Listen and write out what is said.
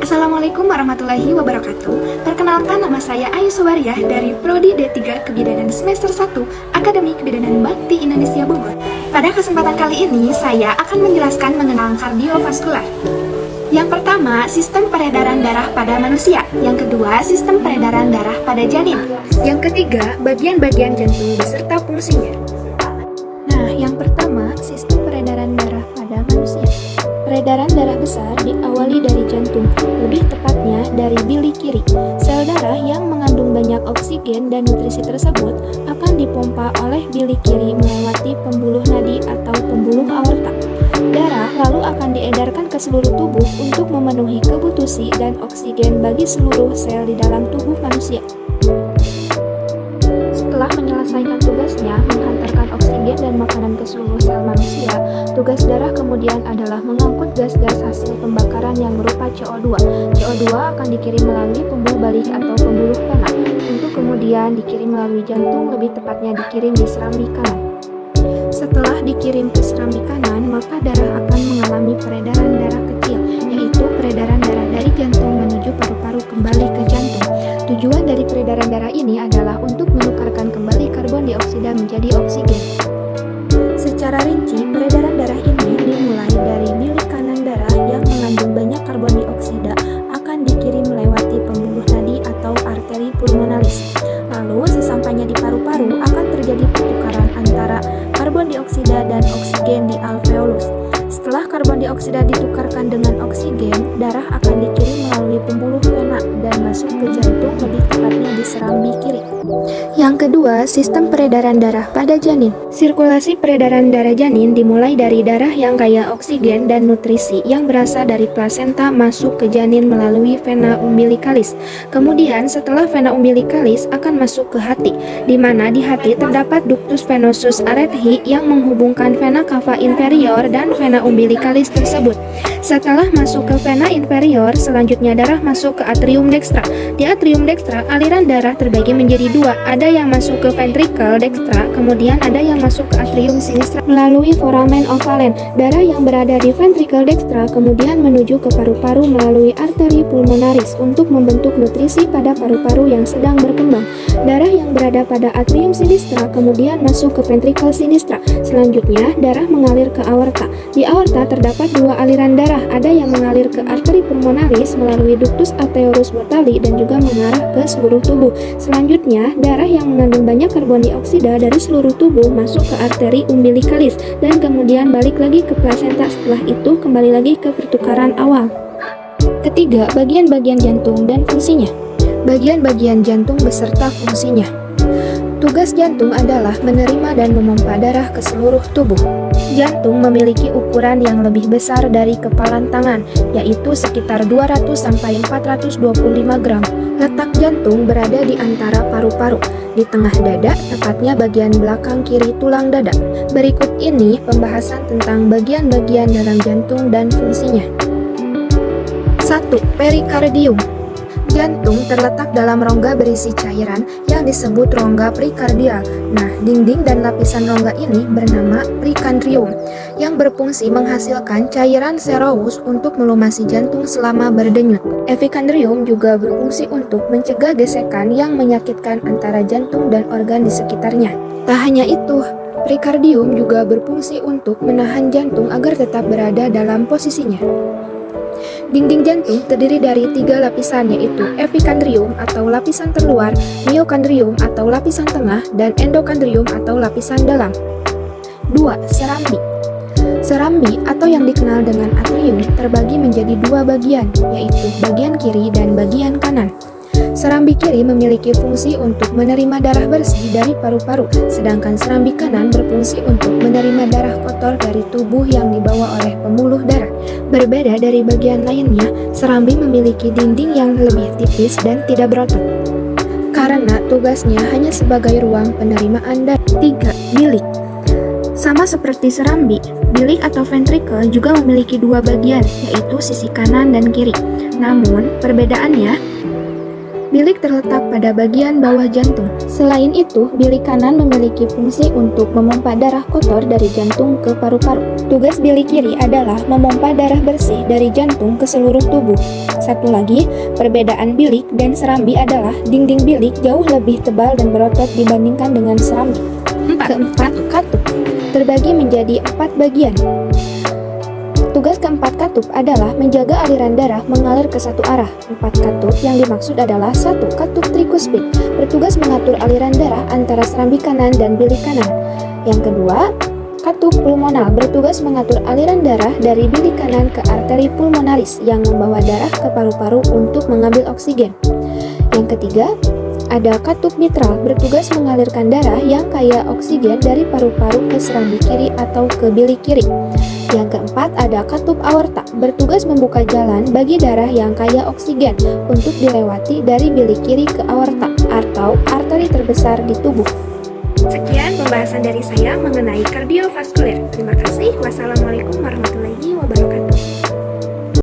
Assalamualaikum warahmatullahi wabarakatuh. Perkenalkan, nama saya Ayu Subariah dari Prodi D3 Kebidanan Semester 1 Akademi Kebidanan Bakti Indonesia Bogor. Pada kesempatan kali ini, saya akan menjelaskan mengenai kardiovaskular. Yang pertama, sistem peredaran darah pada manusia. Yang kedua, sistem peredaran darah pada janin. Yang ketiga, bagian-bagian jantung beserta fungsinya. Nah, yang pertama, sistem peredaran darah pada manusia. Peredaran darah besar diawali dari jantung, lebih tepatnya dari bilik kiri. Sel darah yang mengandung banyak oksigen dan nutrisi tersebut akan dipompa oleh bilik kiri melewati pembuluh nadi atau pembuluh aorta. Darah lalu akan diedarkan ke seluruh tubuh untuk memenuhi kebutuhan dan oksigen bagi seluruh sel di dalam tubuh manusia. Setelah menyelesaikan tugasnya menghantarkan oksigen dan makanan ke seluruh sel manusia, tugas darah kemudian adalah mengangkut gas-gas hasil pembakaran yang berupa CO2. CO2 akan dikirim melalui pembuluh balik atau pembuluh vena, untuk kemudian dikirim melalui jantung, lebih tepatnya dikirim di serambi kanan. Setelah dikirim ke serambi kanan, maka darah akan mengalami peredaran darah kecil, yaitu peredaran darah dari jantung menuju paru-paru kembali ke jantung. Tujuan dari peredaran darah ini adalah untuk menukarkan kembali karbon dioksida menjadi oksigen. Secara rinci, peredaran darah ini dimulai dari bilik kanan darah yang mengandung banyak karbon dioksida akan dikirim melewati pembuluh nadi atau arteri pulmonalis. Lalu, sesampainya di paru-paru akan terjadi pertukaran antara karbon dioksida dan oksigen di alveolus. Setelah karbon dioksida ditukarkan dengan oksigen, darah akan dikirim melalui pembuluh vena dan masuk ke jantung, lebih tepatnya di serambi kiri. Yang kedua, sistem peredaran darah pada janin. Sirkulasi peredaran darah janin dimulai dari darah yang kaya oksigen dan nutrisi yang berasal dari plasenta masuk ke janin melalui vena umbilikalis. Kemudian setelah vena umbilikalis akan masuk ke hati, di mana di hati terdapat ductus venosus arethi yang menghubungkan vena cava inferior dan vena umbilikalis tersebut. Setelah masuk ke vena inferior, selanjutnya darah masuk ke atrium dextra. Di atrium dextra, aliran darah terbagi menjadi dua, ada yang masuk ke ventricle dextra, kemudian ada yang masuk ke atrium sinistra melalui foramen ovalen. Darah yang berada di ventricle dextra kemudian menuju ke paru-paru melalui arteri pulmonaris untuk membentuk nutrisi pada paru-paru yang sedang berkembang. Darah yang berada pada atrium sinistra kemudian masuk ke ventricle sinistra. Selanjutnya, darah mengalir ke aorta. Di aorta terdapat dua aliran darah, ada yang mengalir ke arteri pulmonaris melalui ductus arteriosus botali dan juga mengarah ke seluruh tubuh. Selanjutnya, darah yang mengandung banyak karbon dioksida dari seluruh tubuh masuk ke arteri umbilikalis dan kemudian balik lagi ke plasenta. Setelah itu kembali lagi ke pertukaran awal. Ketiga, bagian-bagian jantung dan fungsinya. Bagian-bagian jantung beserta fungsinya. Tugas jantung adalah menerima dan memompa darah ke seluruh tubuh. Jantung memiliki ukuran yang lebih besar dari kepalan tangan, yaitu sekitar 200-425 gram. Letak jantung berada di antara paru-paru, di tengah dada, tepatnya bagian belakang kiri tulang dada. Berikut ini pembahasan tentang bagian-bagian dalam jantung dan fungsinya. 1. Perikardium. Jantung terletak dalam rongga berisi cairan yang disebut rongga prekardial. Nah, dinding dan lapisan rongga ini bernama prekandrium yang berfungsi menghasilkan cairan serous untuk melumasi jantung selama berdenyut. Epikandrium juga berfungsi untuk mencegah gesekan yang menyakitkan antara jantung dan organ di sekitarnya. Tak hanya itu, prekardium juga berfungsi untuk menahan jantung agar tetap berada dalam posisinya. Dinding jantung terdiri dari 3 lapisan, yaitu epikandrium atau lapisan terluar, miokandrium atau lapisan tengah, dan endokandrium atau lapisan dalam. 2. Serambi. Serambi atau yang dikenal dengan atrium terbagi menjadi 2 bagian, yaitu bagian kiri dan bagian kanan. Serambi kiri memiliki fungsi untuk menerima darah bersih dari paru-paru, sedangkan serambi kanan berfungsi untuk menerima darah kotor dari tubuh yang dibawa oleh pembuluh darah. Berbeda dari bagian lainnya, serambi memiliki dinding yang lebih tipis dan tidak berotot, karena tugasnya hanya sebagai ruang penerimaan darah. 3. Bilik. Sama seperti serambi, bilik atau ventricle juga memiliki 2 bagian, yaitu sisi kanan dan kiri. Namun, perbedaannya, Bilik terletak pada bagian bawah jantung. Selain itu, bilik kanan memiliki fungsi untuk memompa darah kotor dari jantung ke paru-paru. Tugas bilik kiri adalah memompa darah bersih dari jantung ke seluruh tubuh. Satu lagi, perbedaan bilik dan serambi adalah dinding bilik jauh lebih tebal dan berotot dibandingkan dengan serambi. Keempat, katup terbagi menjadi 4 bagian. Tugas keempat katup adalah menjaga aliran darah mengalir ke satu arah. 4 katup yang dimaksud adalah 1. Katup trikuspid, bertugas mengatur aliran darah antara serambi kanan dan bilik kanan. Yang kedua, katup pulmonal, bertugas mengatur aliran darah dari bilik kanan ke arteri pulmonaris yang membawa darah ke paru-paru untuk mengambil oksigen. Yang ketiga, ada katup mitral, bertugas mengalirkan darah yang kaya oksigen dari paru-paru ke serambi kiri atau ke bilik kiri. Yang keempat, ada katup aorta, bertugas membuka jalan bagi darah yang kaya oksigen untuk dilewati dari bilik kiri ke aorta atau arteri terbesar di tubuh. Sekian pembahasan dari saya mengenai kardiovaskuler. Terima kasih. Wassalamualaikum warahmatullahi wabarakatuh.